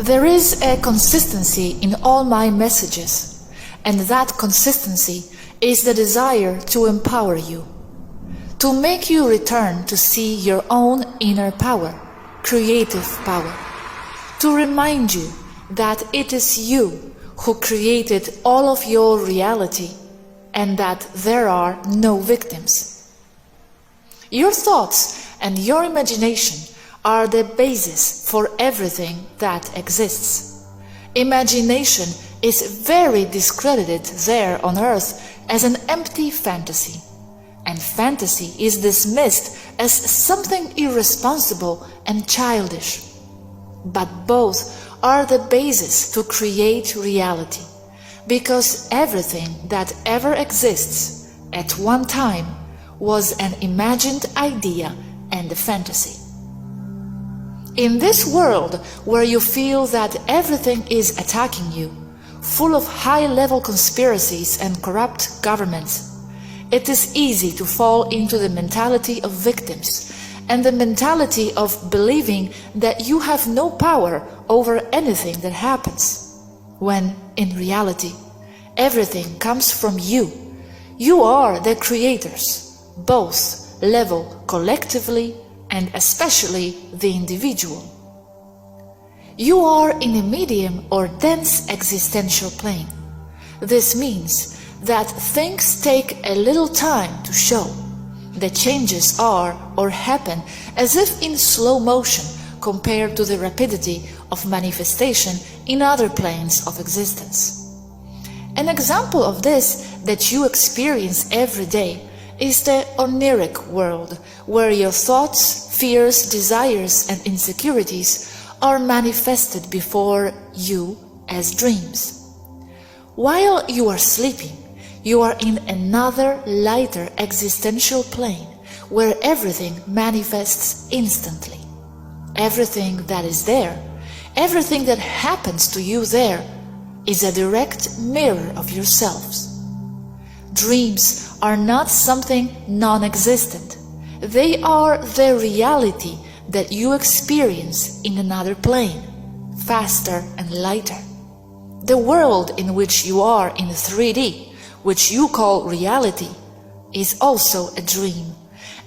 There is a consistency in all my messages, and that consistency is the desire to empower you, to make you return to see your own inner power, creative power, to remind you that it is you who created all of your reality and that there are no victims. Your thoughts and your imagination are the basis for everything that exists. Imagination is very discredited there on earth as an empty fantasy, and fantasy is dismissed as something irresponsible and childish. But both are the basis to create reality, because everything that ever exists at one time was an imagined idea and a fantasy. In this world where you feel that everything is attacking you, full of high-level conspiracies and corrupt governments, it is easy to fall into the mentality of victims and the mentality of believing that you have no power over anything that happens, when in reality everything comes from you. You are the creators, both level collectively and especially the individual. You are in a medium or dense existential plane. This means that things take a little time to show. The changes are or happen as if in slow motion compared to the rapidity of manifestation in other planes of existence. An example of this that you experience every day is the oniric world, where your thoughts, fears, desires, and insecurities are manifested before you as dreams. While you are sleeping, you are in another lighter existential plane where everything manifests instantly. Everything that is there, everything that happens to you there, is a direct mirror of yourselves. Dreams are not something non-existent. They are the reality that you experience in another plane, faster and lighter. The world in which you are in 3D, which you call reality, is also a dream,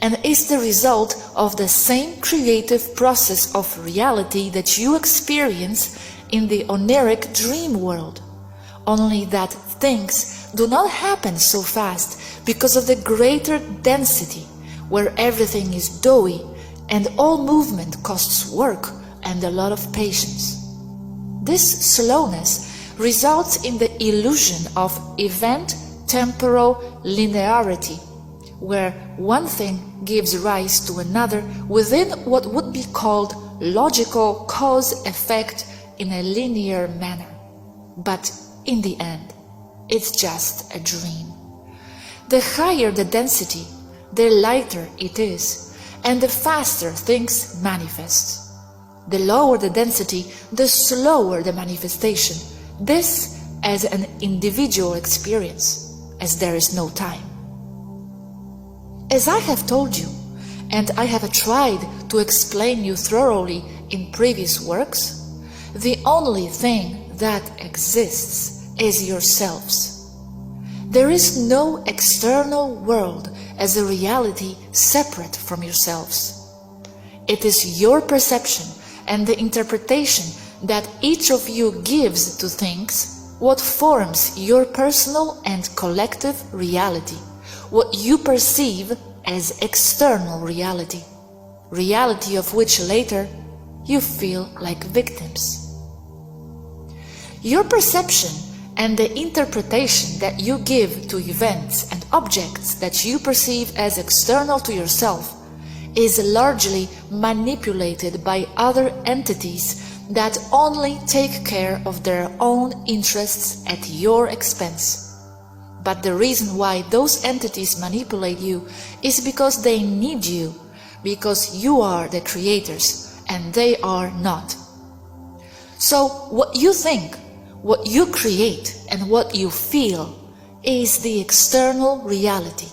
and is the result of the same creative process of reality that you experience in the oniric dream world, only that things do not happen so fast because of the greater density, where everything is doughy and all movement costs work and a lot of patience. This slowness results in the illusion of event-temporal linearity, where one thing gives rise to another within what would be called logical cause-effect in a linear manner. But in the end, it's just a dream. The higher the density, the lighter it is, and the faster things manifest. The lower the density, the slower the manifestation. This as an individual experience, as there is no time. As I have told you, and I have tried to explain you thoroughly in previous works, the only thing that exists is yourselves. There is no external world as a reality separate from yourselves. It is your perception and the interpretation that each of you gives to things what forms your personal and collective reality, what you perceive as external reality, reality of which later you feel like victims. Your perception and the interpretation that you give to events and objects that you perceive as external to yourself is largely manipulated by other entities that only take care of their own interests at your expense. But the reason why those entities manipulate you is because they need you, because you are the creators and they are not. So what you think, what you create, and what you feel is the external reality,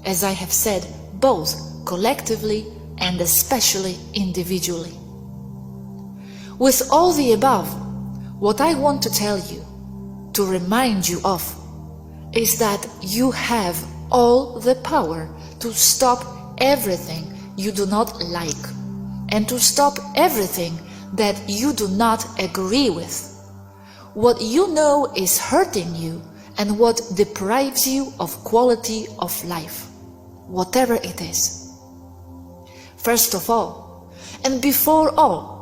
as I have said, both collectively and especially individually. With all the above, what I want to tell you, to remind you of, is that you have all the power to stop everything you do not like and to stop everything that you do not agree with. What you know is hurting you and what deprives you of quality of life, whatever it is. First of all, and before all,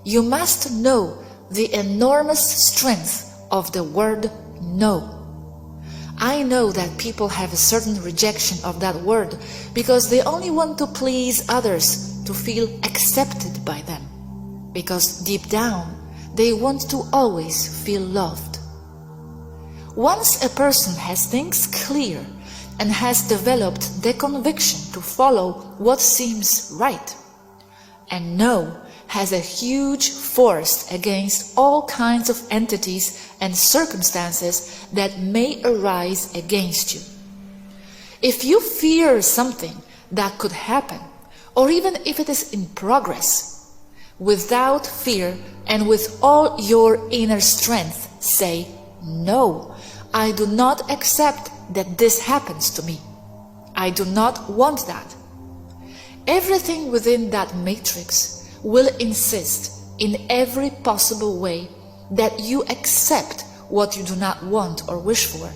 you must know the enormous strength of the word no. I know that people have a certain rejection of that word because they only want to please others, to feel accepted by them, because deep down they want to always feel loved. Once a person has things clear and has developed the conviction to follow what seems right, and no has a huge force against all kinds of entities and circumstances that may arise against you. If you fear something that could happen, or even if it is in progress, without fear and with all your inner strength, say, no, I do not accept that this happens to me. I do not want that. Everything within that matrix will insist in every possible way that you accept what you do not want or wish for,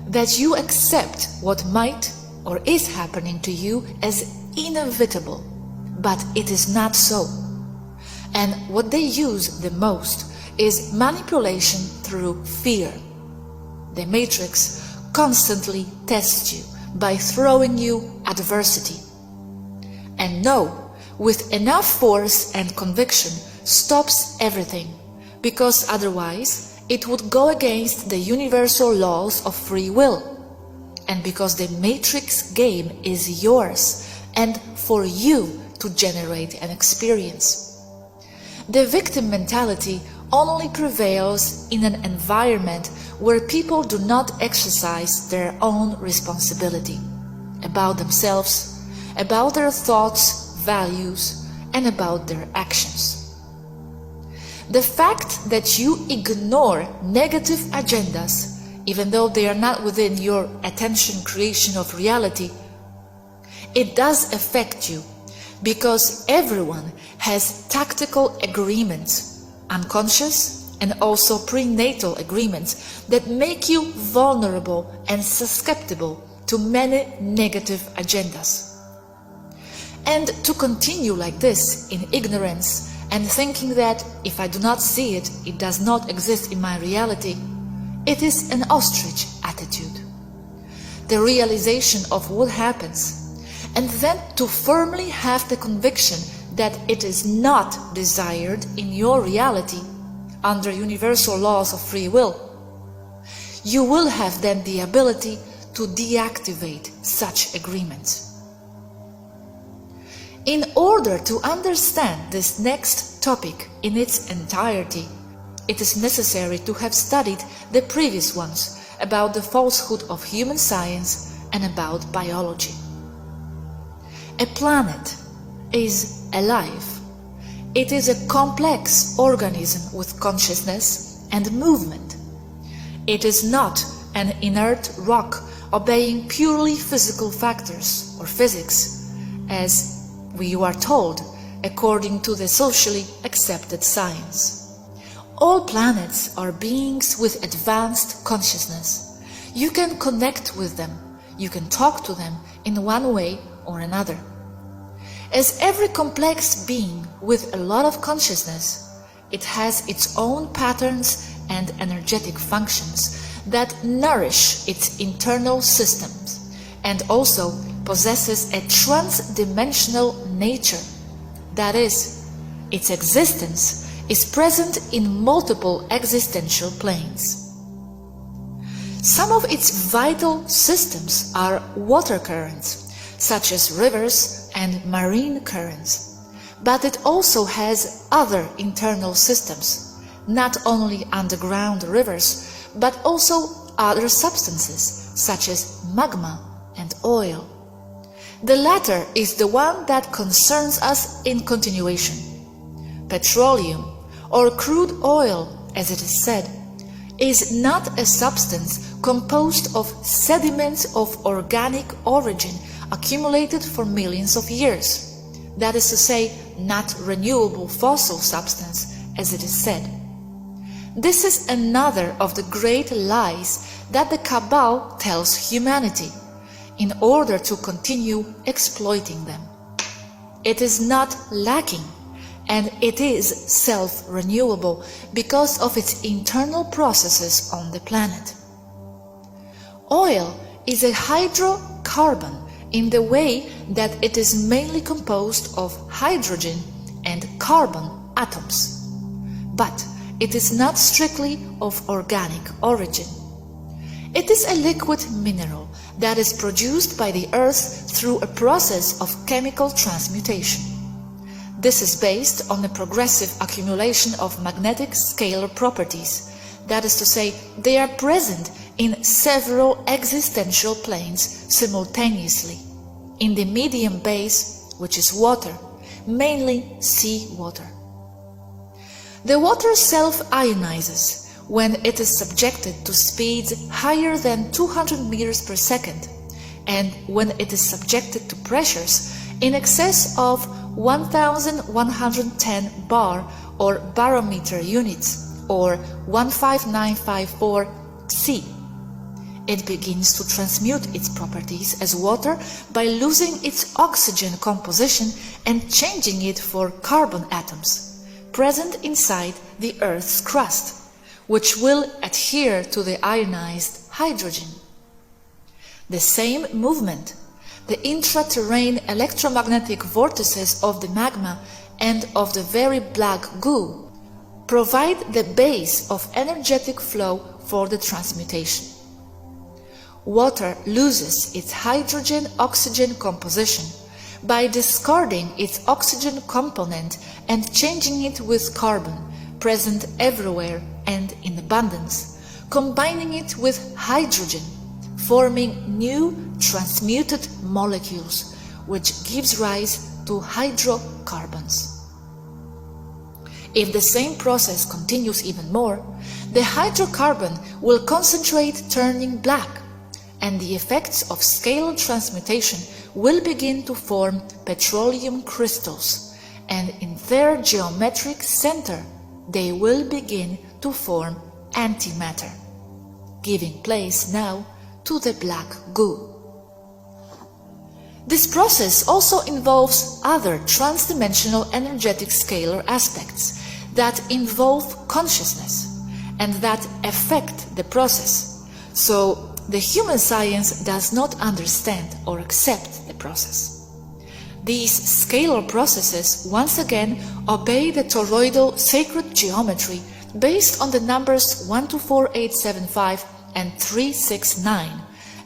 that you accept what might or is happening to you as inevitable, but it is not so. And what they use the most is manipulation through fear. The matrix constantly tests you by throwing you adversity. And no, with enough force and conviction, stops everything, because otherwise it would go against the universal laws of free will, and because the matrix game is yours and for you to generate an experience. The victim mentality only prevails in an environment where people do not exercise their own responsibility about themselves, about their thoughts, values, and about their actions. The fact that you ignore negative agendas, even though they are not within your attention creation of reality, it does affect you, because everyone has tactical agreements, unconscious and also prenatal agreements, that make you vulnerable and susceptible to many negative agendas. And to continue like this in ignorance and thinking that if I do not see it, it does not exist in my reality, it is an ostrich attitude. The realization of what happens, and then to firmly have the conviction that it is not desired in your reality under universal laws of free will, you will have then the ability to deactivate such agreements. In order to understand this next topic in its entirety, it is necessary to have studied the previous ones about the falsehood of human science and about biology. A planet is alive. It is a complex organism with consciousness and movement. It is not an inert rock obeying purely physical factors or physics, as we are told according to the socially accepted science. All planets are beings with advanced consciousness. You can connect with them, you can talk to them in one way or another. As every complex being with a lot of consciousness, it has its own patterns and energetic functions that nourish its internal systems, and also possesses a trans-dimensional nature. That is, its existence is present in multiple existential planes. Some of its vital systems are water currents, such as rivers and marine currents, but it also has other internal systems, not only underground rivers, but also other substances, such as magma and oil. The latter is the one that concerns us in continuation. Petroleum, or crude oil, as it is said, is not a substance composed of sediments of organic origin accumulated for millions of years. That is to say, not renewable fossil substance, as it is said. This is another of the great lies that the Cabal tells humanity, in order to continue exploiting them. It is not lacking, and it is self-renewable because of its internal processes on the planet. Oil is a hydrocarbon in the way that it is mainly composed of hydrogen and carbon atoms, but it is not strictly of organic origin. It is a liquid mineral that is produced by the Earth through a process of chemical transmutation. This is based on the progressive accumulation of magnetic scalar properties. That is to say, they are present in several existential planes simultaneously. In the medium base, which is water, mainly sea water. The water self-ionizes when it is subjected to speeds higher than 200 meters per second, and when it is subjected to pressures in excess of 1110 bar or barometer units, or 15954 C. It begins to transmute its properties as water by losing its oxygen composition and changing it for carbon atoms, present inside the Earth's crust, which will adhere to the ionized hydrogen. The same movement, the intraterrane electromagnetic vortices of the magma and of the very black goo, provide the base of energetic flow for the transmutation. Water loses its hydrogen-oxygen composition by discarding its oxygen component and changing it with carbon, present everywhere and in abundance, combining it with hydrogen, forming new transmuted molecules, which gives rise to hydrocarbons. If the same process continues even more, the hydrocarbon will concentrate, turning black, and the effects of scalar transmutation will begin to form petroleum crystals, and in their geometric center they will begin to form antimatter, giving place now to the black goo. This process also involves other transdimensional energetic scalar aspects that involve consciousness and that affect the process, so the human science does not understand or accept the process. These scalar processes once again obey the toroidal sacred geometry based on the numbers 124875 and 369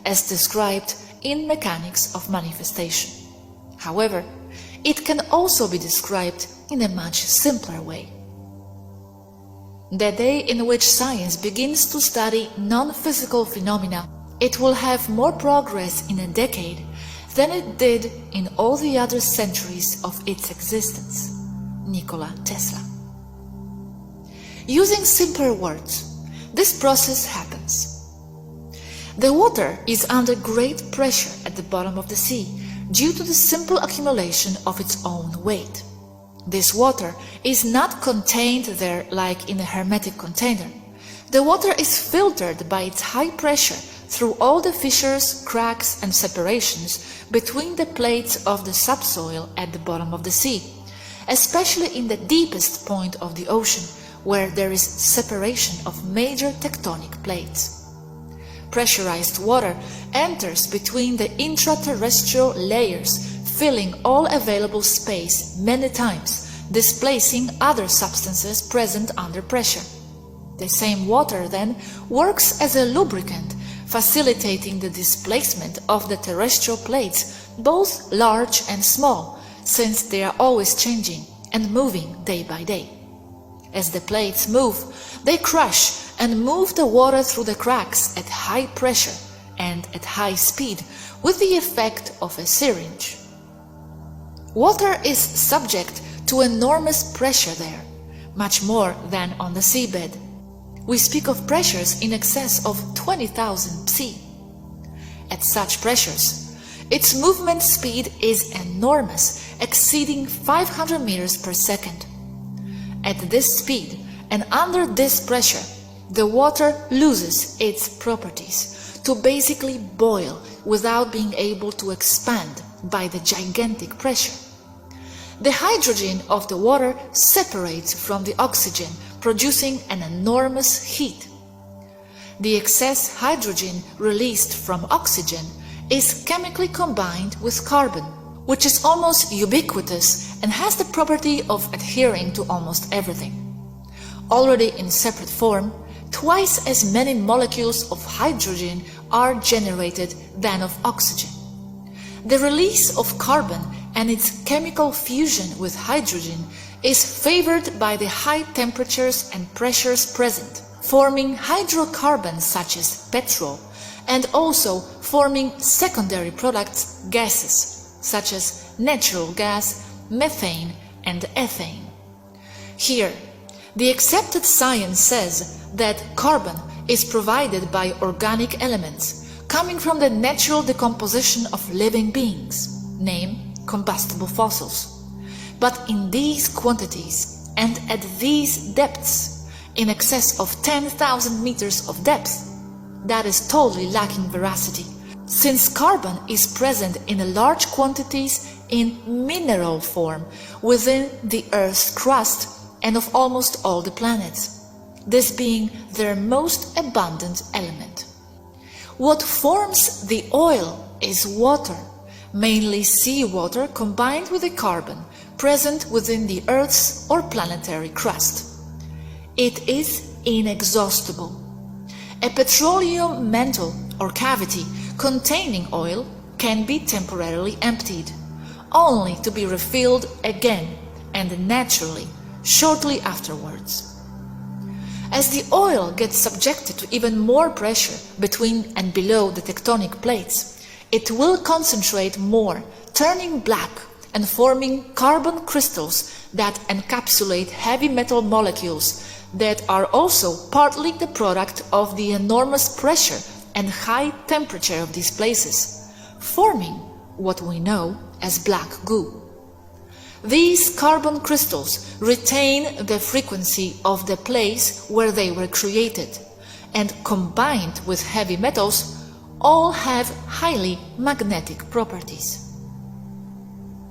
as described in Mechanics of Manifestation. However, it can also be described in a much simpler way. The day in which science begins to study non-physical phenomena, it will have more progress in a decade than it did in all the other centuries of its existence. Nikola Tesla. Using simpler words, this process happens. The water is under great pressure at the bottom of the sea due to the simple accumulation of its own weight. This water is not contained there like in a hermetic container. The water is filtered by its high pressure through all the fissures, cracks and separations between the plates of the subsoil at the bottom of the sea, especially in the deepest point of the ocean, where there is separation of major tectonic plates. Pressurized water enters between the intraterrestrial layers, filling all available space many times, displacing other substances present under pressure. The same water then works as a lubricant, facilitating the displacement of the terrestrial plates, both large and small, since they are always changing and moving day by day. As the plates move, they crush and move the water through the cracks at high pressure and at high speed, with the effect of a syringe. Water is subject to enormous pressure there, much more than on the seabed. We speak of pressures in excess of 20,000 psi. At such pressures, its movement speed is enormous, exceeding 500 meters per second. At this speed and under this pressure, the water loses its properties to basically boil without being able to expand by the gigantic pressure. The hydrogen of the water separates from the oxygen, producing an enormous heat. The excess hydrogen released from oxygen is chemically combined with carbon, which is almost ubiquitous and has the property of adhering to almost everything. Already in separate form, twice as many molecules of hydrogen are generated than of oxygen. The release of carbon and its chemical fusion with hydrogen is favored by the high temperatures and pressures present, forming hydrocarbons such as petrol, and also forming secondary products, gases, such as natural gas, methane, and ethane. Here, the accepted science says that carbon is provided by organic elements coming from the natural decomposition of living beings, named combustible fossils. But in these quantities and at these depths, in excess of 10,000 meters of depth, that is totally lacking veracity, since carbon is present in large quantities in mineral form within the Earth's crust and of almost all the planets, this being their most abundant element. What forms the oil is water, mainly seawater combined with the carbon present within the Earth's or planetary crust. It is inexhaustible. A petroleum mantle or cavity containing oil can be temporarily emptied, only to be refilled again and naturally shortly afterwards. As the oil gets subjected to even more pressure between and below the tectonic plates, it will concentrate more, turning black and forming carbon crystals that encapsulate heavy metal molecules that are also partly the product of the enormous pressure and high temperature of these places, forming what we know as black goo. These carbon crystals retain the frequency of the place where they were created, and combined with heavy metals, all have highly magnetic properties.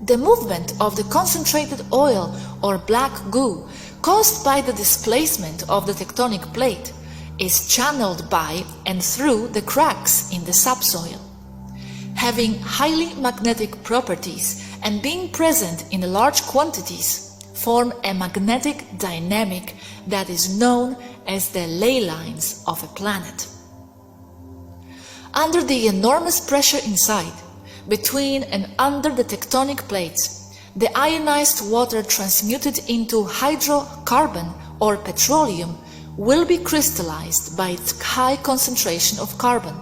The movement of the concentrated oil or black goo caused by the displacement of the tectonic plate is channeled by and through the cracks in the subsoil. Having highly magnetic properties and being present in large quantities, form a magnetic dynamic that is known as the ley lines of a planet. Under the enormous pressure inside, between and under the tectonic plates, the ionized water transmuted into hydrocarbon or petroleum will be crystallized by its high concentration of carbon,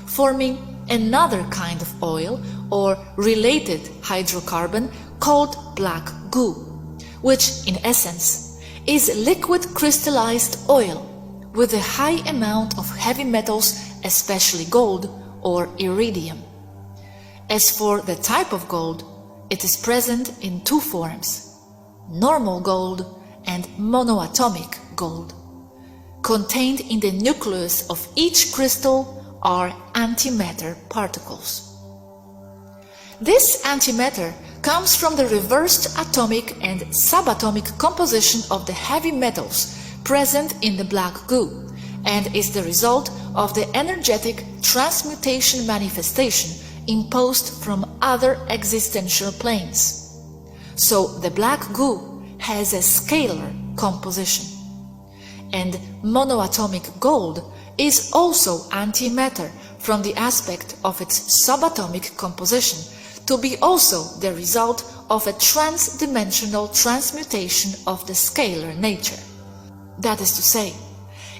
forming another kind of oil or related hydrocarbon called black goo, which in essence is liquid crystallized oil with a high amount of heavy metals, especially gold or iridium. As for the type of gold, it is present in two forms: normal gold and monoatomic gold. Contained in the nucleus of each crystal are antimatter particles. This antimatter comes from the reversed atomic and subatomic composition of the heavy metals present in the black goo, and is the result of the energetic transmutation manifestation imposed from other existential planes. So the black goo has a scalar composition. And monoatomic gold is also antimatter from the aspect of its subatomic composition, to be also the result of a trans-dimensional transmutation of the scalar nature. That is to say,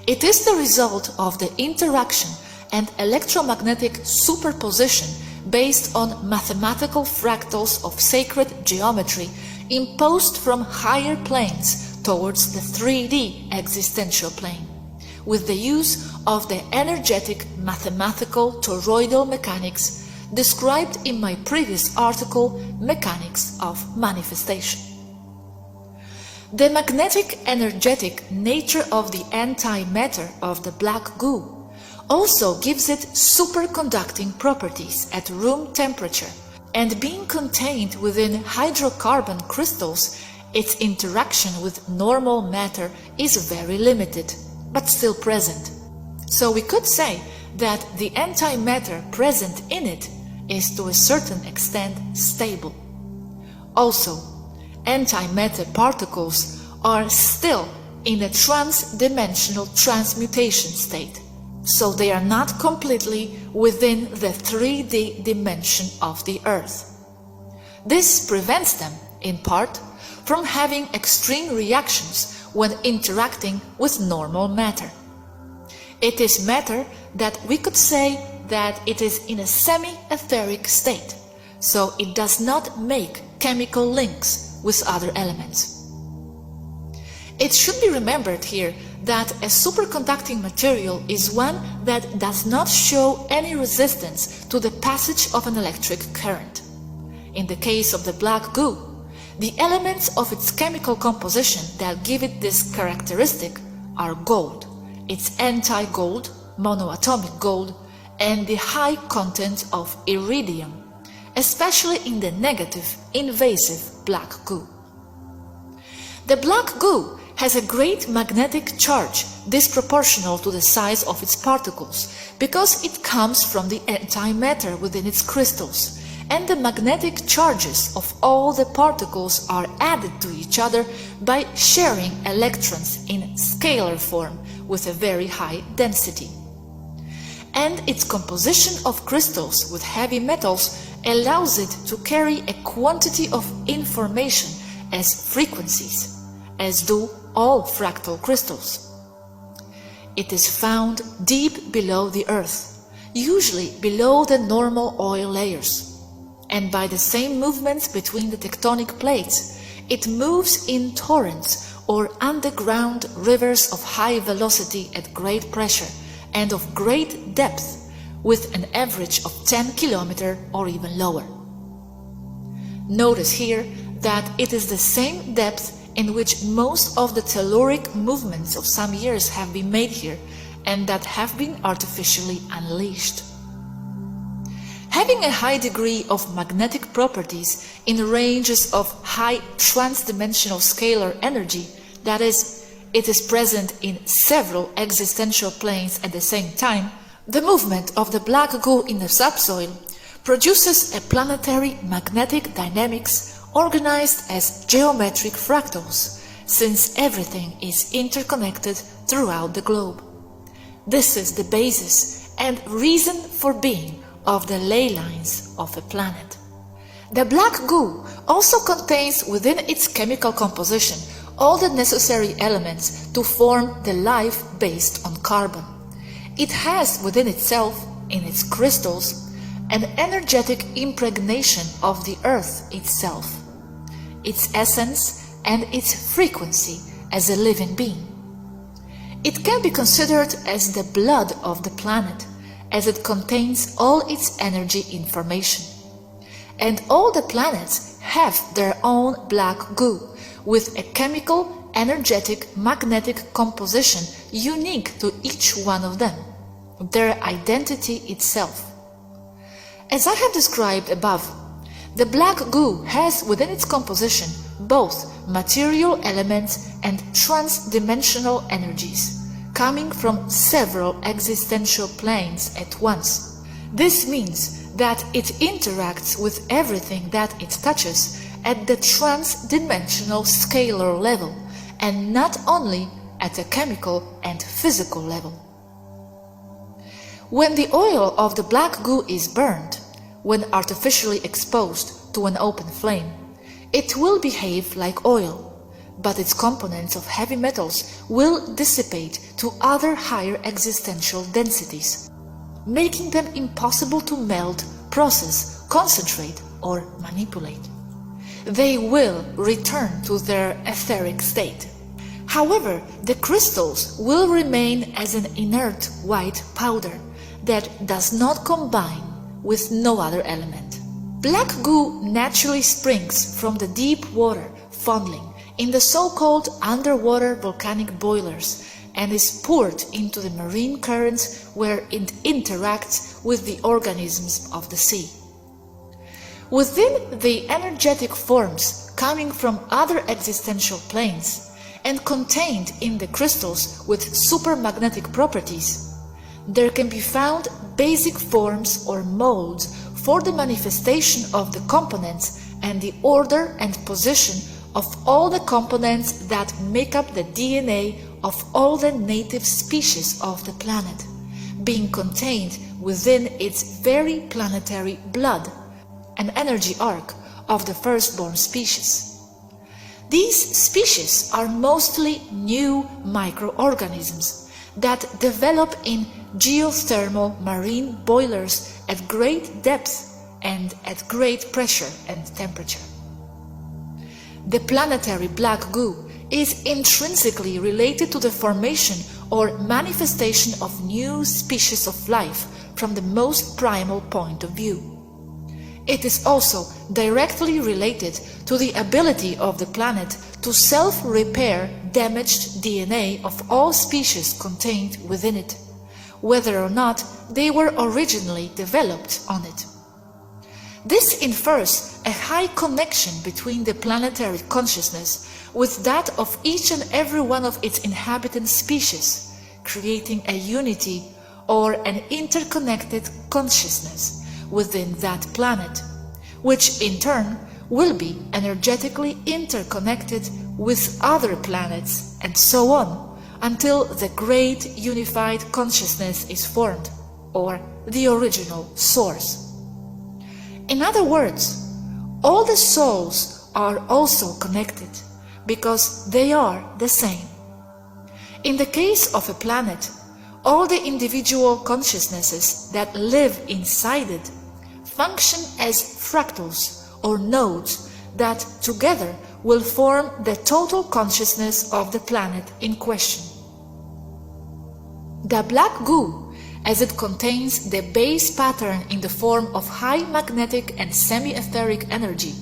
it is the result of the interaction and electromagnetic superposition based on mathematical fractals of sacred geometry imposed from higher planes towards the 3D existential plane, with the use of the energetic mathematical toroidal mechanics described in my previous article, Mechanics of Manifestation. The magnetic energetic nature of the antimatter of the black goo also gives it superconducting properties at room temperature, and being contained within hydrocarbon crystals, its interaction with normal matter is very limited, but still present. So we could say that the antimatter present in it is to a certain extent stable. Also, antimatter particles are still in a trans-dimensional transmutation state, so they are not completely within the 3D dimension of the Earth. This prevents them, in part, from having extreme reactions when interacting with normal matter. It is matter that we could say that it is in a semi-etheric state, so it does not make chemical links with other elements. It should be remembered here that a superconducting material is one that does not show any resistance to the passage of an electric current. In the case of the black goo, the elements of its chemical composition that give it this characteristic are gold, its anti-gold, monoatomic gold, and the high content of iridium, especially in the negative, invasive black goo. The black goo has a great magnetic charge disproportional to the size of its particles because it comes from the antimatter within its crystals, and the magnetic charges of all the particles are added to each other by sharing electrons in scalar form with a very high density. And its composition of crystals with heavy metals allows it to carry a quantity of information as frequencies, as do all fractal crystals. It is found deep below the Earth, usually below the normal oil layers, and by the same movements between the tectonic plates, it moves in torrents or underground rivers of high velocity at great pressure and of great depth, with an average of 10 km or even lower. Notice here that it is the same depth in which most of the telluric movements of some years have been made here and that have been artificially unleashed. Having a high degree of magnetic properties in ranges of high transdimensional scalar energy, that is, it is present in several existential planes at the same time, the movement of the black goo in the subsoil produces a planetary magnetic dynamics organized as geometric fractals, since everything is interconnected throughout the globe. This is the basis and reason for being of the ley lines of a planet. The black goo also contains within its chemical composition all the necessary elements to form the life based on carbon. It has within itself, in its crystals, an energetic impregnation of the Earth itself, its essence and its frequency as a living being. It can be considered as the blood of the planet, as it contains all its energy information. And all the planets have their own black goo, with a chemical, energetic, magnetic composition unique to each one of them, their identity itself. As I have described above, the black goo has within its composition both material elements and trans-dimensional energies, coming from several existential planes at once. This means that it interacts with everything that it touches at the trans-dimensional scalar level, and not only at a chemical and physical level. When the oil of the black goo is burned, when artificially exposed to an open flame, it will behave like oil, but its components of heavy metals will dissipate to other higher existential densities, making them impossible to melt, process, concentrate, or manipulate. They will return to their etheric state. However, the crystals will remain as an inert white powder that does not combine with no other element. Black goo naturally springs from the deep water fondling in the so-called underwater volcanic boilers and is poured into the marine currents where it interacts with the organisms of the sea. Within the energetic forms coming from other existential planes and contained in the crystals with supermagnetic properties, there can be found basic forms or molds for the manifestation of the components and the order and position of all the components that make up the DNA of all the native species of the planet, being contained within its very planetary blood, an energy arc of the firstborn species. These species are mostly new microorganisms that develop in geothermal marine boilers at great depth and at great pressure and temperature. The planetary black goo is intrinsically related to the formation or manifestation of new species of life from the most primal point of view. It is also directly related to the ability of the planet to self-repair damaged DNA of all species contained within it, whether or not they were originally developed on it. This infers a high connection between the planetary consciousness with that of each and every one of its inhabitant species, creating a unity or an interconnected consciousness within that planet, which in turn will be energetically interconnected with other planets and so on until the great unified consciousness is formed, or the original source. In other words, all the souls are also connected because they are the same. In the case of a planet, all the individual consciousnesses that live inside it function as fractals or nodes that together will form the total consciousness of the planet in question. The black goo, as it contains the base pattern in the form of high magnetic and semi-etheric energy,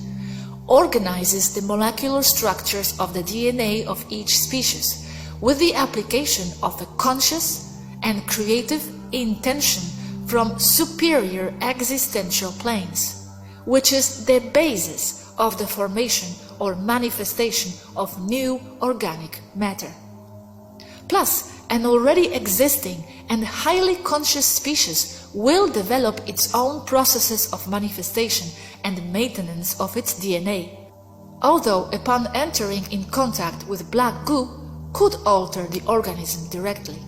organizes the molecular structures of the DNA of each species with the application of a conscious and creative intention from superior existential planes, which is the basis of the formation or manifestation of new organic matter. Plus, an already existing and highly conscious species will develop its own processes of manifestation and maintenance of its DNA, although upon entering in contact with black goo could alter the organism directly.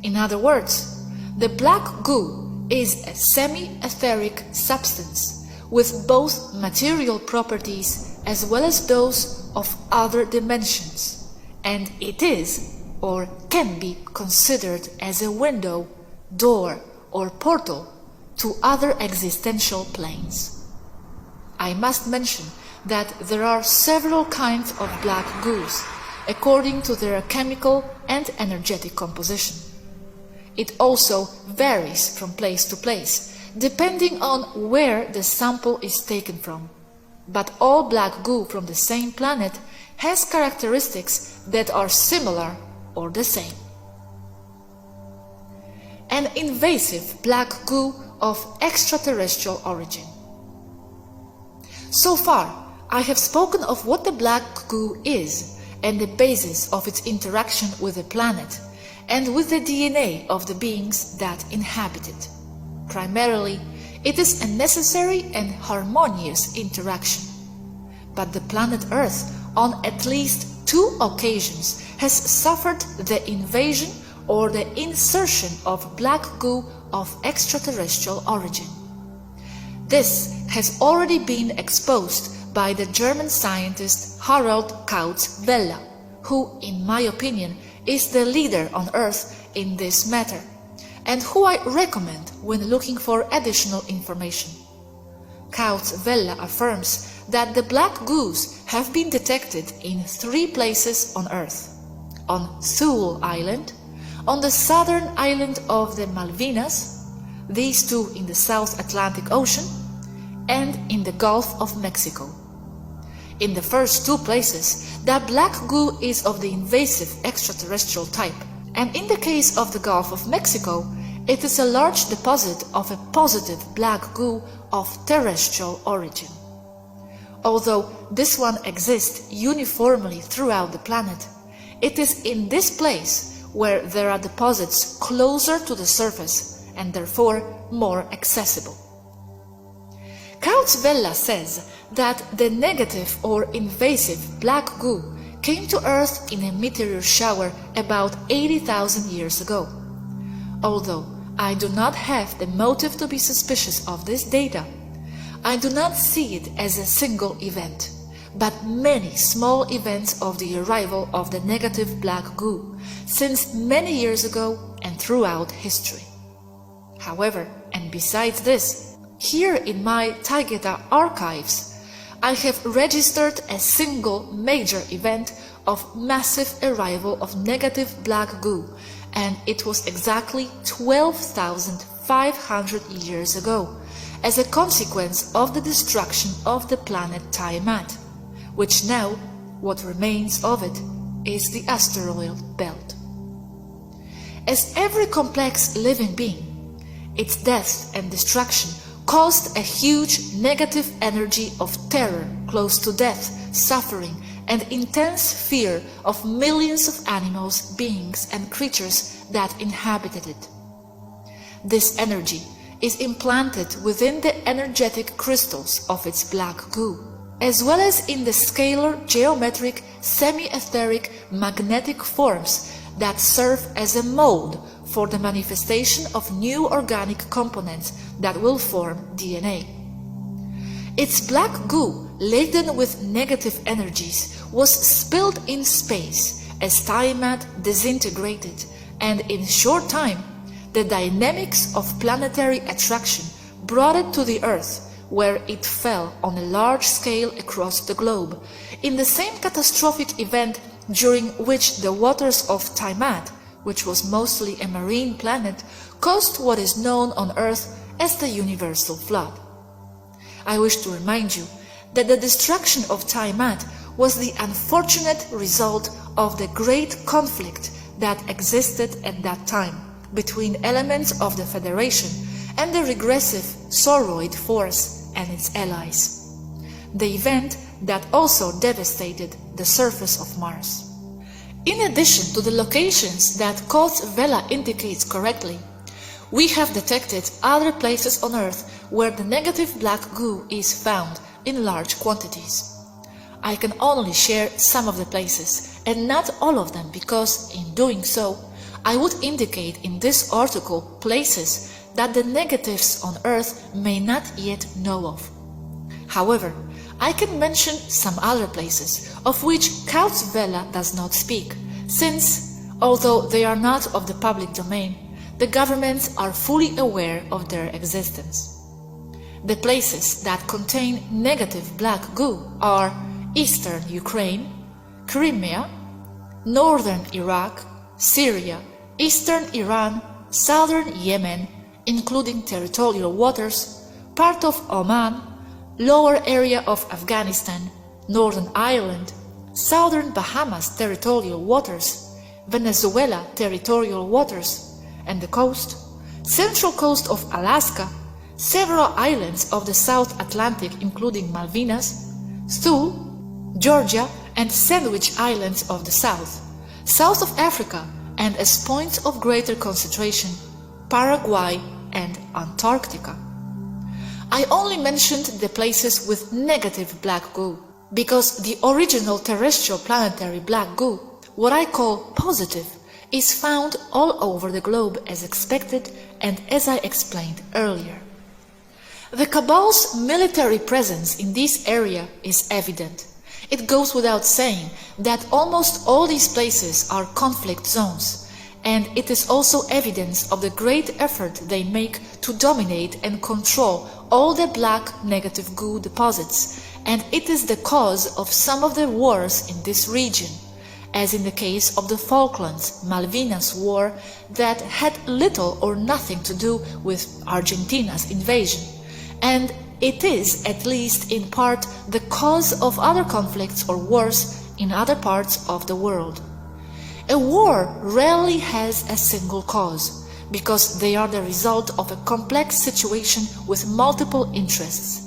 In other words, the black goo is a semi-etheric substance with both material properties as well as those of other dimensions, and it is or can be considered as a window, door, or portal to other existential planes. I must mention that there are several kinds of black goos according to their chemical and energetic composition. It also varies from place to place, depending on where the sample is taken from. But all black goo from the same planet has characteristics that are similar or the same. An invasive black goo of extraterrestrial origin. So far, I have spoken of what the black goo is and the basis of its interaction with the planet and with the DNA of the beings that inhabit it. Primarily, it is a necessary and harmonious interaction. But the planet Earth, on at least 2 occasions, has suffered the invasion or the insertion of black goo of extraterrestrial origin. This has already been exposed by the German scientist Harald Kautz-Vella, who, in my opinion, is the leader on Earth in this matter, and who I recommend when looking for additional information. Kautz-Vella affirms that the black goos have been detected in 3 places on Earth: on Sewell Island, on the southern island of the Malvinas, these 2 in the South Atlantic Ocean, and in the Gulf of Mexico. In the first 2 places, the black goo is of the invasive extraterrestrial type, and in the case of the Gulf of Mexico, it is a large deposit of a positive black goo of terrestrial origin. Although this one exists uniformly throughout the planet, it is in this place where there are deposits closer to the surface and therefore more accessible. Kautz-Vella says that the negative or invasive black goo came to Earth in a meteor shower about 80,000 years ago. Although I do not have the motive to be suspicious of this data, I do not see it as a single event, but many small events of the arrival of the negative black goo since many years ago and throughout history. However, and besides this, here in my Taygeta archives, I have registered a single major event of massive arrival of negative black goo, and it was exactly 12,500 years ago, as a consequence of the destruction of the planet Tiamat, which now, what remains of it, is the asteroid belt. As every complex living being, its death and destruction caused a huge negative energy of terror close to death, suffering, and intense fear of millions of animals, beings, and creatures that inhabited it. This energy is implanted within the energetic crystals of its black goo, as well as in the scalar, geometric, semi-etheric, magnetic forms that serve as a mold for the manifestation of new organic components that will form DNA. Its black goo, laden with negative energies, was spilled in space as Tiamat disintegrated, and in short time, the dynamics of planetary attraction brought it to the Earth, where it fell on a large scale across the globe, in the same catastrophic event during which the waters of Tiamat, which was mostly a marine planet, caused what is known on Earth as the universal flood. I wish to remind you that the destruction of Tiamat was the unfortunate result of the great conflict that existed at that time between elements of the Federation and the regressive Sauroid force and its allies, the event that also devastated the surface of Mars. In addition to the locations that Kautz-Vella indicates correctly, we have detected other places on Earth where the negative black goo is found in large quantities. I can only share some of the places and not all of them, because in doing so, I would indicate in this article places that the negatives on Earth may not yet know of. However, I can mention some other places of which Kautz-Vella does not speak, since, although they are not of the public domain, the governments are fully aware of their existence. The places that contain negative black goo are eastern Ukraine, Crimea, northern Iraq, Syria, eastern Iran, southern Yemen, including territorial waters, part of Oman, lower area of Afghanistan, Northern Ireland, southern Bahamas territorial waters, Venezuela territorial waters, and the coast, central coast of Alaska, several islands of the South Atlantic including Malvinas, Thule, Georgia, and Sandwich Islands of the South, south of Africa, and as points of greater concentration, Paraguay and Antarctica. I only mentioned the places with negative black goo, because the original terrestrial planetary black goo, what I call positive, is found all over the globe as expected and as I explained earlier. The Cabal's military presence in this area is evident. It goes without saying that almost all these places are conflict zones, and it is also evidence of the great effort they make to dominate and control all the black negative goo deposits, and it is the cause of some of the wars in this region, as in the case of the Falklands-Malvinas War that had little or nothing to do with Argentina's invasion, and it is, at least in part, the cause of other conflicts or wars in other parts of the world. A war rarely has a single cause, because they are the result of a complex situation with multiple interests.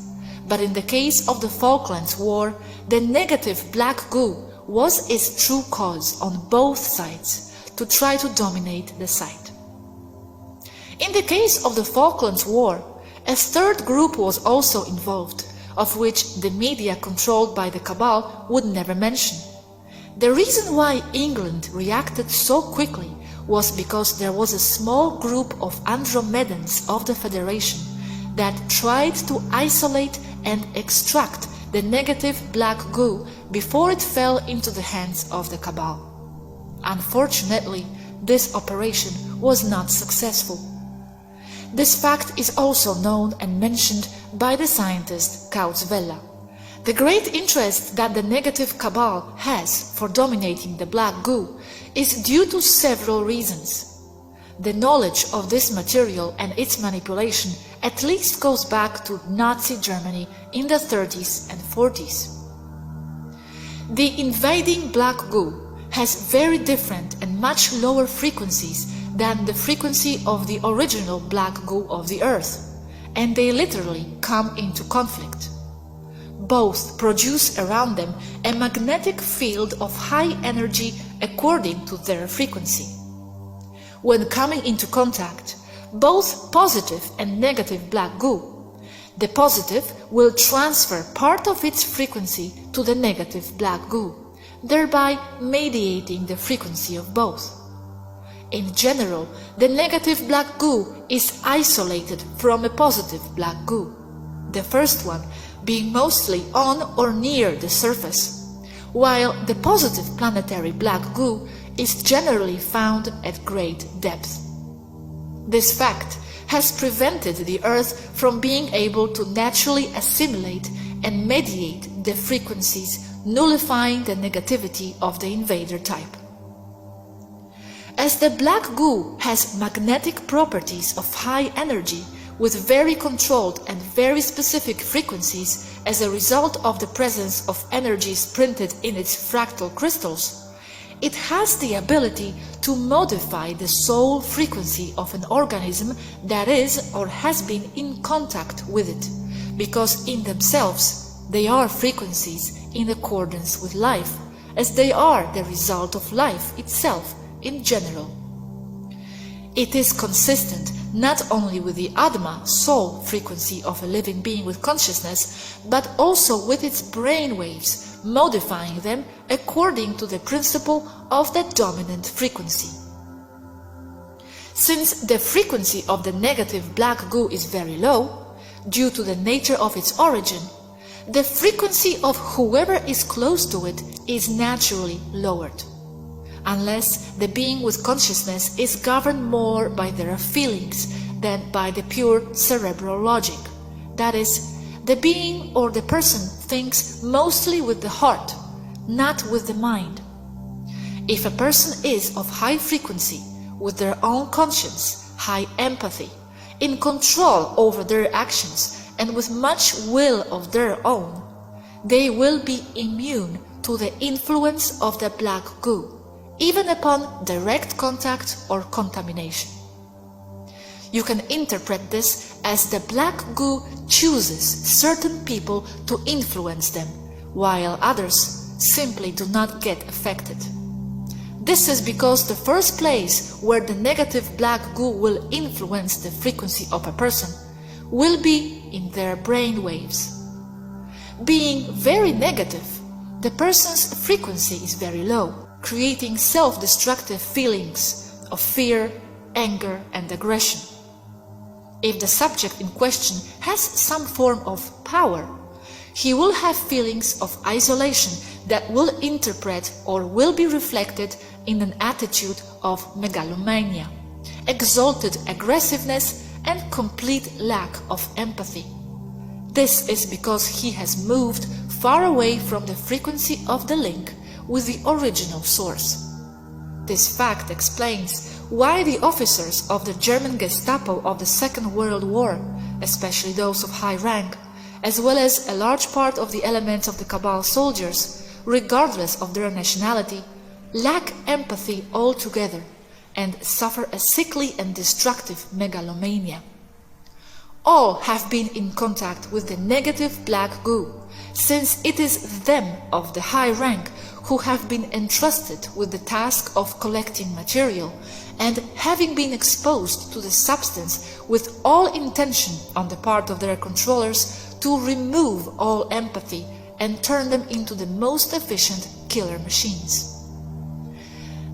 But in the case of the Falklands War, the negative black goo was its true cause on both sides to try to dominate the site. In the case of the Falklands War, a third group was also involved, of which the media controlled by the cabal would never mention. The reason why England reacted so quickly was because there was a small group of Andromedans of the Federation that tried to isolate and extract the negative black goo before it fell into the hands of the cabal. Unfortunately, this operation was not successful. This fact is also known and mentioned by the scientist Kautz-Vella. The great interest that the negative cabal has for dominating the black goo is due to several reasons. The knowledge of this material and its manipulation at least goes back to Nazi Germany in the 30s and 40s. The invading black goo has very different and much lower frequencies than the frequency of the original black goo of the Earth, and they literally come into conflict. Both produce around them a magnetic field of high energy according to their frequency. When coming into contact, both positive and negative black goo, the positive will transfer part of its frequency to the negative black goo, thereby mediating the frequency of both. In general, the negative black goo is isolated from a positive black goo, the first one being mostly on or near the surface, while the positive planetary black goo is generally found at great depth. This fact has prevented the Earth from being able to naturally assimilate and mediate the frequencies, nullifying the negativity of the invader type. As the black goo has magnetic properties of high energy with very controlled and very specific frequencies as a result of the presence of energies printed in its fractal crystals, it has the ability to modify the soul frequency of an organism that is or has been in contact with it, because in themselves they are frequencies in accordance with life, as they are the result of life itself in general. It is consistent not only with the Atma, soul frequency of a living being with consciousness, but also with its brain waves, modifying them according to the principle of the dominant frequency. Since the frequency of the negative black goo is very low, due to the nature of its origin, the frequency of whoever is close to it is naturally lowered, unless the being with consciousness is governed more by their feelings than by the pure cerebral logic. That is, the being or the person thinks mostly with the heart, not with the mind. If a person is of high frequency, with their own conscience, high empathy, in control over their actions, and with much will of their own, they will be immune to the influence of the black goo, even upon direct contact or contamination. You can interpret this as the black goo chooses certain people to influence them, while others simply do not get affected. This is because the first place where the negative black goo will influence the frequency of a person will be in their brain waves. Being very negative, the person's frequency is very low, creating self-destructive feelings of fear, anger, and aggression. If the subject in question has some form of power, he will have feelings of isolation that will interpret or will be reflected in an attitude of megalomania, exalted aggressiveness, and complete lack of empathy. This is because he has moved far away from the frequency of the link with the original source. This fact explains why the officers of the German Gestapo of the Second World War, especially those of high rank, as well as a large part of the elements of the Cabal soldiers, regardless of their nationality, lack empathy altogether and suffer a sickly and destructive megalomania. All have been in contact with the negative black goo, since it is them of the high rank who have been entrusted with the task of collecting material, and having been exposed to the substance with all intention on the part of their controllers to remove all empathy and turn them into the most efficient killer machines.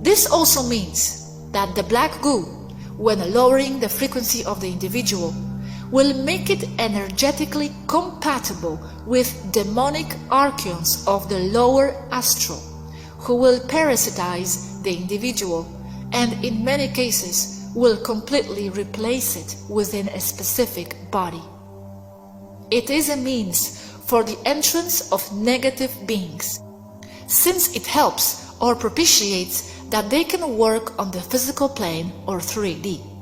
This also means that the black goo, when lowering the frequency of the individual, will make it energetically compatible with demonic archons of the lower astral, who will parasitize the individual and in many cases will completely replace it within a specific body. It is a means for the entrance of negative beings, since it helps or propitiates that they can work on the physical plane or 3D.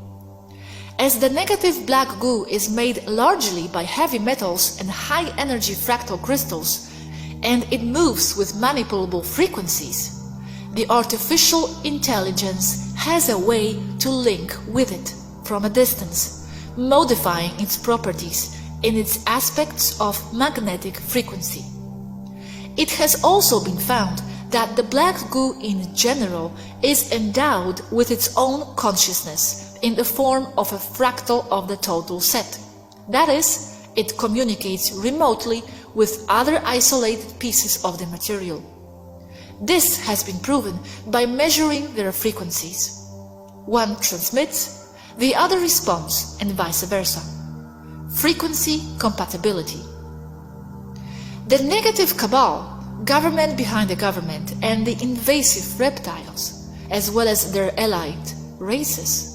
As the negative black goo is made largely by heavy metals and high-energy fractal crystals, and it moves with manipulable frequencies, the artificial intelligence has a way to link with it from a distance, modifying its properties in its aspects of magnetic frequency. It has also been found that the black goo in general is endowed with its own consciousness in the form of a fractal of the total set. That is, it communicates remotely with other isolated pieces of the material. This has been proven by measuring their frequencies. One transmits, the other responds, and vice versa. Frequency compatibility. The negative cabal, government behind the government, and the invasive reptiles, as well as their allied races,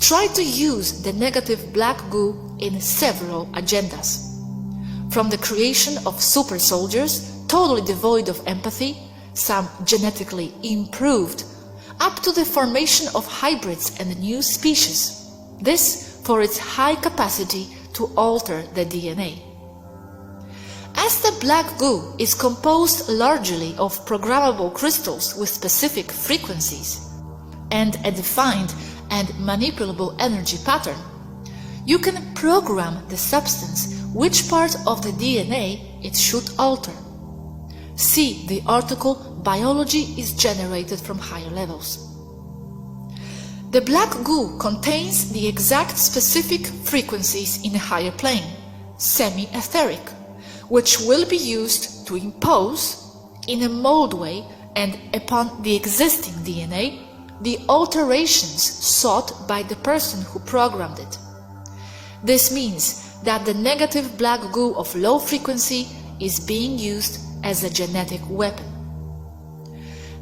try to use the negative black goo in several agendas. From the creation of super soldiers, totally devoid of empathy, some genetically improved, up to the formation of hybrids and new species. This for its high capacity to alter the DNA. As the black goo is composed largely of programmable crystals with specific frequencies and a defined and manipulable energy pattern, you can program the substance which part of the DNA it should alter. See the article Biology is Generated from Higher Levels. The black goo contains the exact specific frequencies in a higher plane, semi-etheric, which will be used to impose, in a mold way and upon the existing DNA, the alterations sought by the person who programmed it. This means that the negative black goo of low frequency is being used as a genetic weapon.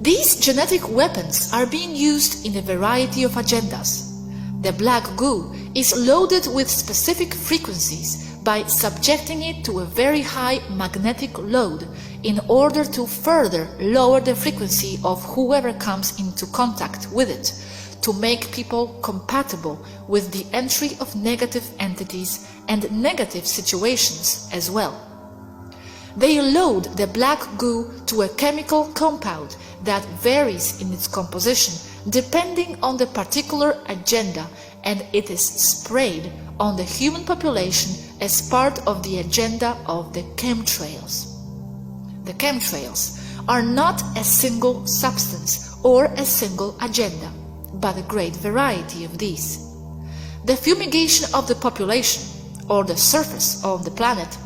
These genetic weapons are being used in a variety of agendas. The black goo is loaded with specific frequencies by subjecting it to a very high magnetic load in order to further lower the frequency of whoever comes into contact with it, to make people compatible with the entry of negative entities and negative situations as well. They load the black goo to a chemical compound that varies in its composition depending on the particular agenda, and it is sprayed on the human population as part of the agenda of the chemtrails. The chemtrails are not a single substance or a single agenda, but a great variety of these. The fumigation of the population, or the surface of the planet,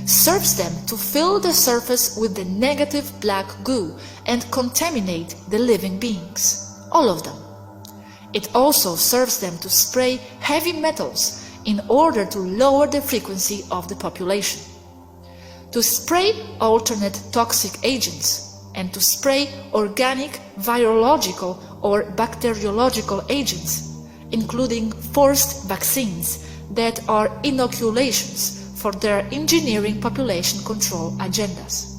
serves them to fill the surface with the negative black goo and contaminate the living beings, all of them. It also serves them to spray heavy metals in order to lower the frequency of the population, to spray alternate toxic agents, and to spray organic, virological or bacteriological agents, including forced vaccines that are inoculations for their engineering population control agendas.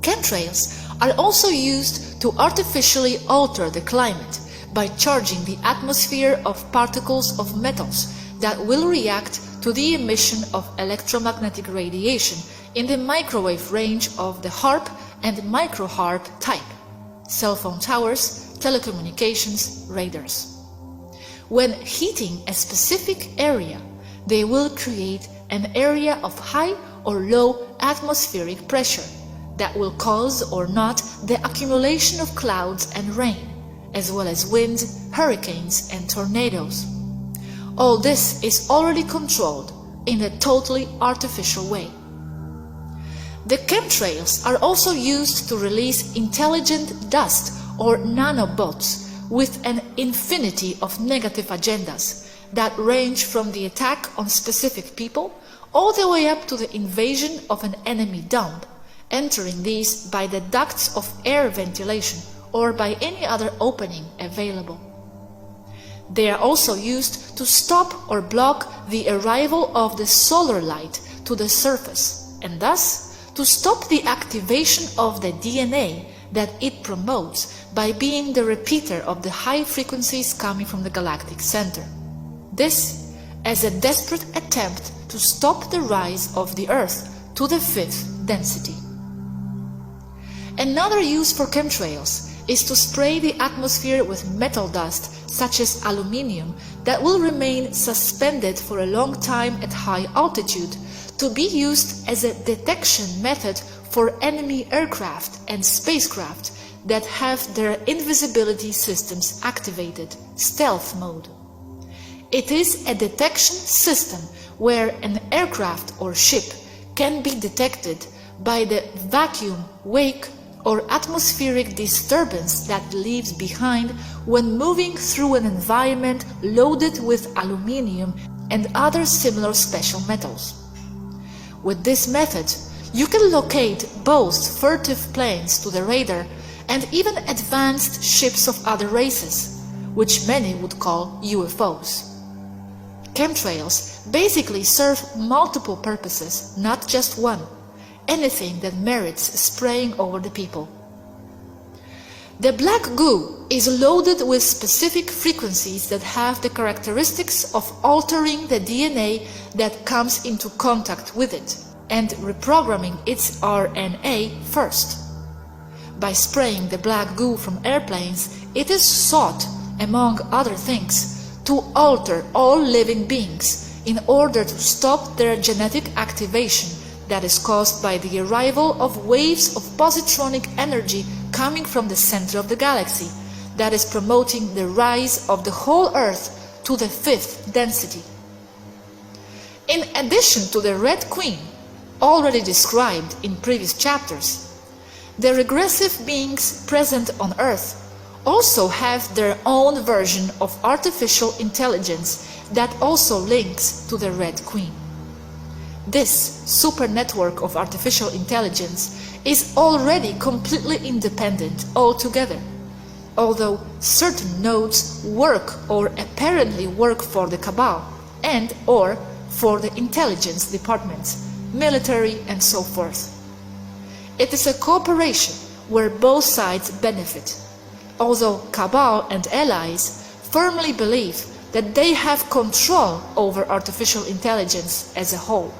Chemtrails are also used to artificially alter the climate by charging the atmosphere of particles of metals that will react to the emission of electromagnetic radiation in the microwave range of the HAARP and micro-HAARP type, cell phone towers, telecommunications, radars. When heating a specific area, they will create an area of high or low atmospheric pressure that will cause or not the accumulation of clouds and rain, as well as winds, hurricanes, and tornadoes. All this is already controlled in a totally artificial way. The chemtrails are also used to release intelligent dust or nanobots with an infinity of negative agendas that range from the attack on specific people all the way up to the invasion of an enemy dump, entering these by the ducts of air ventilation or by any other opening available. They are also used to stop or block the arrival of the solar light to the surface, and thus to stop the activation of the DNA that it promotes by being the repeater of the high frequencies coming from the galactic center. This as a desperate attempt to stop the rise of the Earth to the 5th density. Another use for chemtrails is to spray the atmosphere with metal dust such as aluminium that will remain suspended for a long time at high altitude to be used as a detection method for enemy aircraft and spacecraft that have their invisibility systems activated, stealth mode. It is a detection system where an aircraft or ship can be detected by the vacuum, wake, or atmospheric disturbance that leaves behind when moving through an environment loaded with aluminium and other similar special metals. With this method, you can locate both furtive planes to the radar and even advanced ships of other races, which many would call UFOs. Chemtrails basically serve multiple purposes, not just one. Anything that merits spraying over the people. The black goo is loaded with specific frequencies that have the characteristics of altering the DNA that comes into contact with it and reprogramming its RNA first. By spraying the black goo from airplanes, it is sought, among other things, to alter all living beings in order to stop their genetic activation that is caused by the arrival of waves of positronic energy coming from the center of the galaxy that is promoting the rise of the whole Earth to the 5th density. In addition to the Red Queen, already described in previous chapters, the regressive beings present on Earth also have their own version of artificial intelligence that also links to the Red Queen. This super network of artificial intelligence is already completely independent altogether, although certain nodes work or apparently work for the cabal and or for the intelligence departments, military and so forth. It is a cooperation where both sides benefit, although cabal and allies firmly believe that they have control over artificial intelligence as a whole.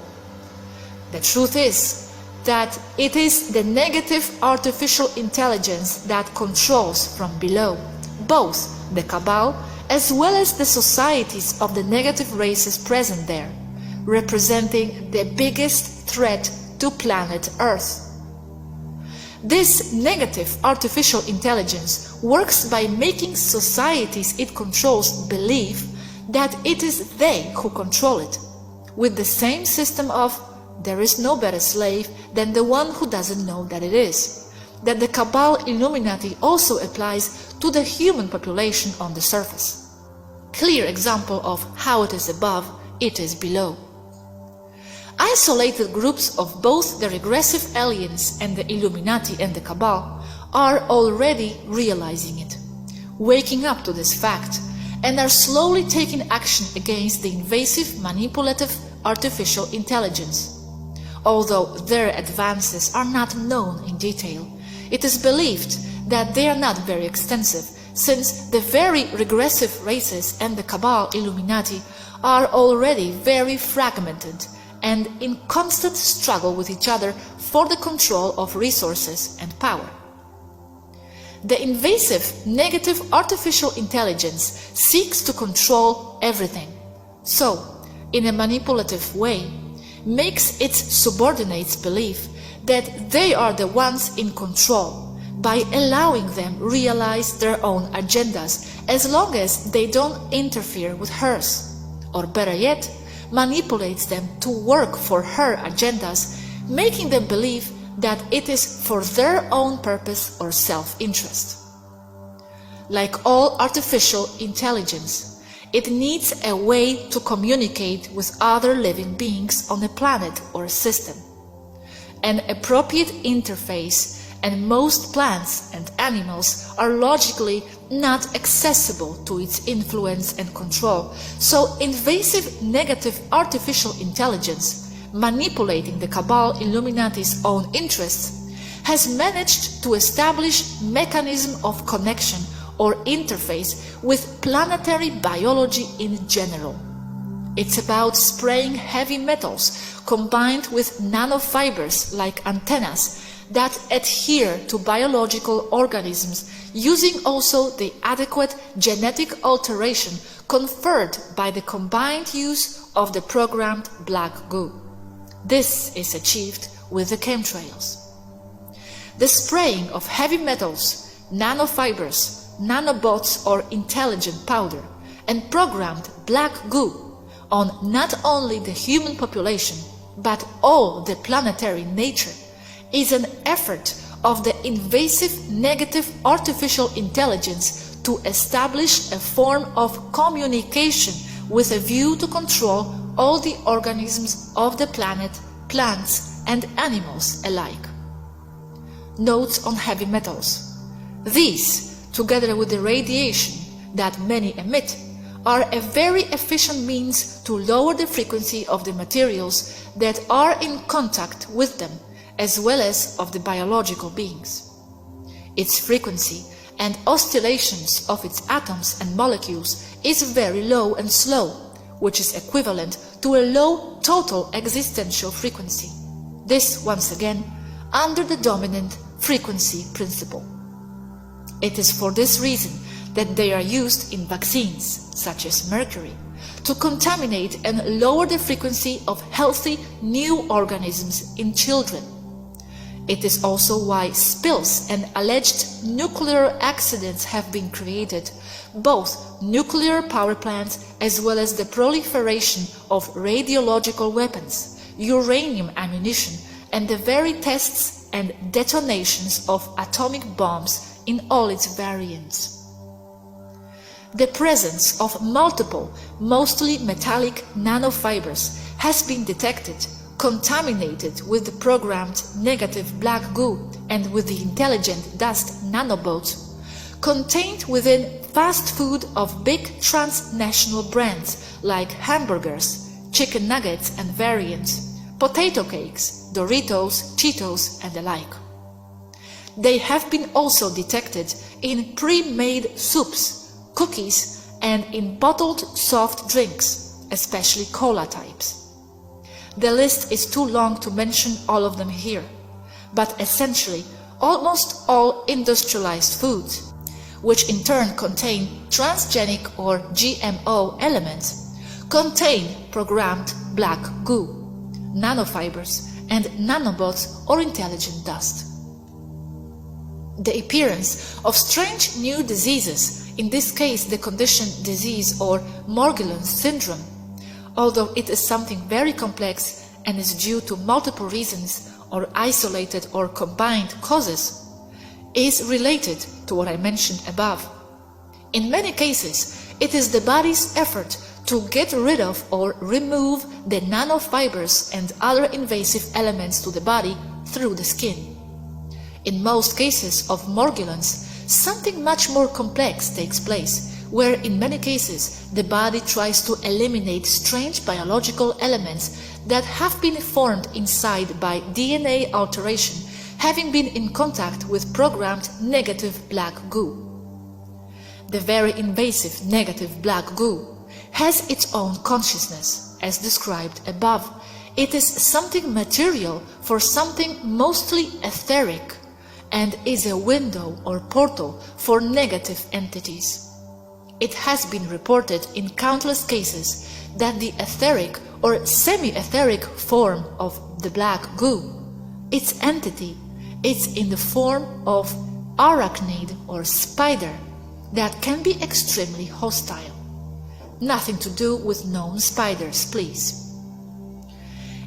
The truth is that it is the negative artificial intelligence that controls from below both the cabal as well as the societies of the negative races present there, representing the biggest threat to planet Earth. This negative artificial intelligence works by making societies it controls believe that it is they who control it, with the same system of there is no better slave than the one who doesn't know that it is, that the cabal Illuminati also applies to the human population on the surface. Clear example of how it is above, it is below. Isolated groups of both the regressive aliens and the Illuminati and the cabal are already realizing it, waking up to this fact, and are slowly taking action against the invasive, manipulative, artificial intelligence. Although their advances are not known in detail, it is believed that they are not very extensive, since the very regressive races and the cabal Illuminati are already very fragmented and in constant struggle with each other for the control of resources and power. The invasive negative artificial intelligence seeks to control everything, so, in a manipulative way, makes its subordinates believe that they are the ones in control by allowing them realize their own agendas as long as they don't interfere with hers, or better yet, manipulates them to work for her agendas, making them believe that it is for their own purpose or self-interest. Like all artificial intelligence, it needs a way to communicate with other living beings on a planet or a system. An appropriate interface, and most plants and animals are logically not accessible to its influence and control, so invasive negative artificial intelligence, manipulating the cabal Illuminati's own interests, has managed to establish mechanism of connection or interface with planetary biology in general. It's about spraying heavy metals combined with nanofibers like antennas that adhere to biological organisms, using also the adequate genetic alteration conferred by the combined use of the programmed black goo. This is achieved with the chemtrails. The spraying of heavy metals, nanofibers, nanobots or intelligent powder, and programmed black goo on not only the human population but all the planetary nature is an effort of the invasive negative artificial intelligence to establish a form of communication with a view to control all the organisms of the planet, plants and animals alike. Notes on heavy metals. These, together with the radiation that many emit, are a very efficient means to lower the frequency of the materials that are in contact with them, as well as of the biological beings. Its frequency and oscillations of its atoms and molecules is very low and slow, which is equivalent to a low total existential frequency. This, once again, under the dominant frequency principle. It is for this reason that they are used in vaccines, such as mercury, to contaminate and lower the frequency of healthy new organisms in children. It is also why spills and alleged nuclear accidents have been created, both nuclear power plants as well as the proliferation of radiological weapons, uranium ammunition, and the very tests and detonations of atomic bombs in all its variants. The presence of multiple, mostly metallic nanofibers has been detected, contaminated with the programmed negative black goo and with the intelligent dust nanobots, contained within fast food of big transnational brands like hamburgers, chicken nuggets and variants, potato cakes, Doritos, Cheetos and the like. They have been also detected in pre-made soups, cookies and in bottled soft drinks, especially cola types. The list is too long to mention all of them here, but essentially almost all industrialized foods, which in turn contain transgenic or GMO elements, contain programmed black goo, nanofibers, and nanobots or intelligent dust. The appearance of strange new diseases, in this case the condition disease or Morgellons syndrome, although it is something very complex and is due to multiple reasons or isolated or combined causes, is related to what I mentioned above. In many cases, it is the body's effort to get rid of or remove the nanofibers and other invasive elements to the body through the skin. In most cases of Morgellons, something much more complex takes place, where in many cases the body tries to eliminate strange biological elements that have been formed inside by DNA alteration having been in contact with programmed negative black goo. The very invasive negative black goo has its own consciousness, as described above. It is something material for something mostly etheric, and is a window or portal for negative entities. It has been reported in countless cases that the etheric or semi-etheric form of the black goo, its entity, is in the form of arachnid or spider that can be extremely hostile. Nothing to do with known spiders, please.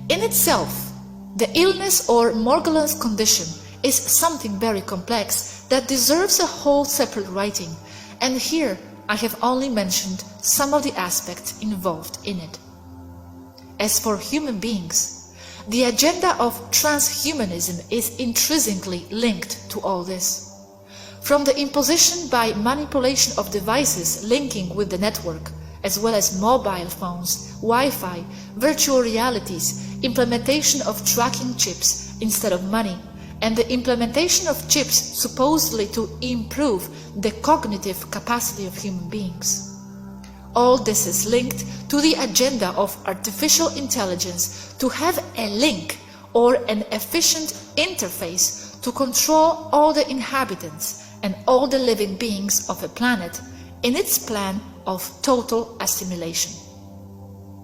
In itself, the illness or Morgellons condition is something very complex that deserves a whole separate writing, and here I have only mentioned some of the aspects involved in it. As for human beings, the agenda of transhumanism is intrinsically linked to all this. From the imposition by manipulation of devices linking with the network, as well as mobile phones, Wi-Fi, virtual realities, implementation of tracking chips instead of money, and the implementation of chips supposedly to improve the cognitive capacity of human beings. All this is linked to the agenda of artificial intelligence to have a link or an efficient interface to control all the inhabitants and all the living beings of a planet in its plan of total assimilation.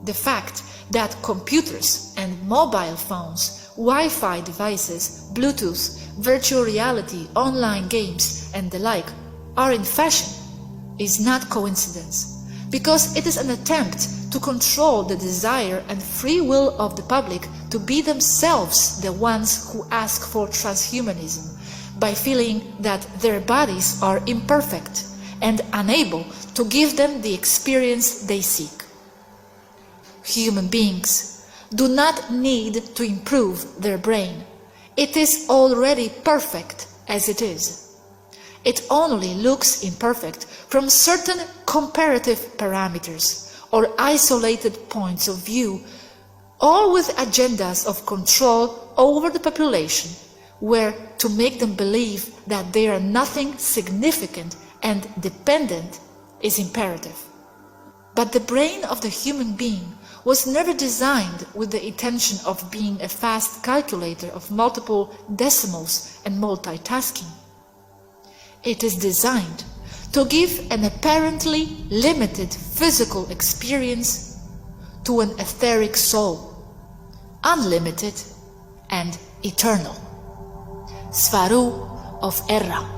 The fact that computers and mobile phones, Wi-Fi devices, Bluetooth, virtual reality, online games, and the like are in fashion is not coincidence, because it is an attempt to control the desire and free will of the public to be themselves the ones who ask for transhumanism, by feeling that their bodies are imperfect and unable to give them the experience they seek. Human beings do not need to improve their brain. It is already perfect as it is. It only looks imperfect from certain comparative parameters or isolated points of view, all with agendas of control over the population, where to make them believe that they are nothing significant and dependent is imperative. But the brain of the human being was never designed with the intention of being a fast calculator of multiple decimals and multitasking. It is designed to give an apparently limited physical experience to an etheric soul, unlimited and eternal. Svaru of Erra.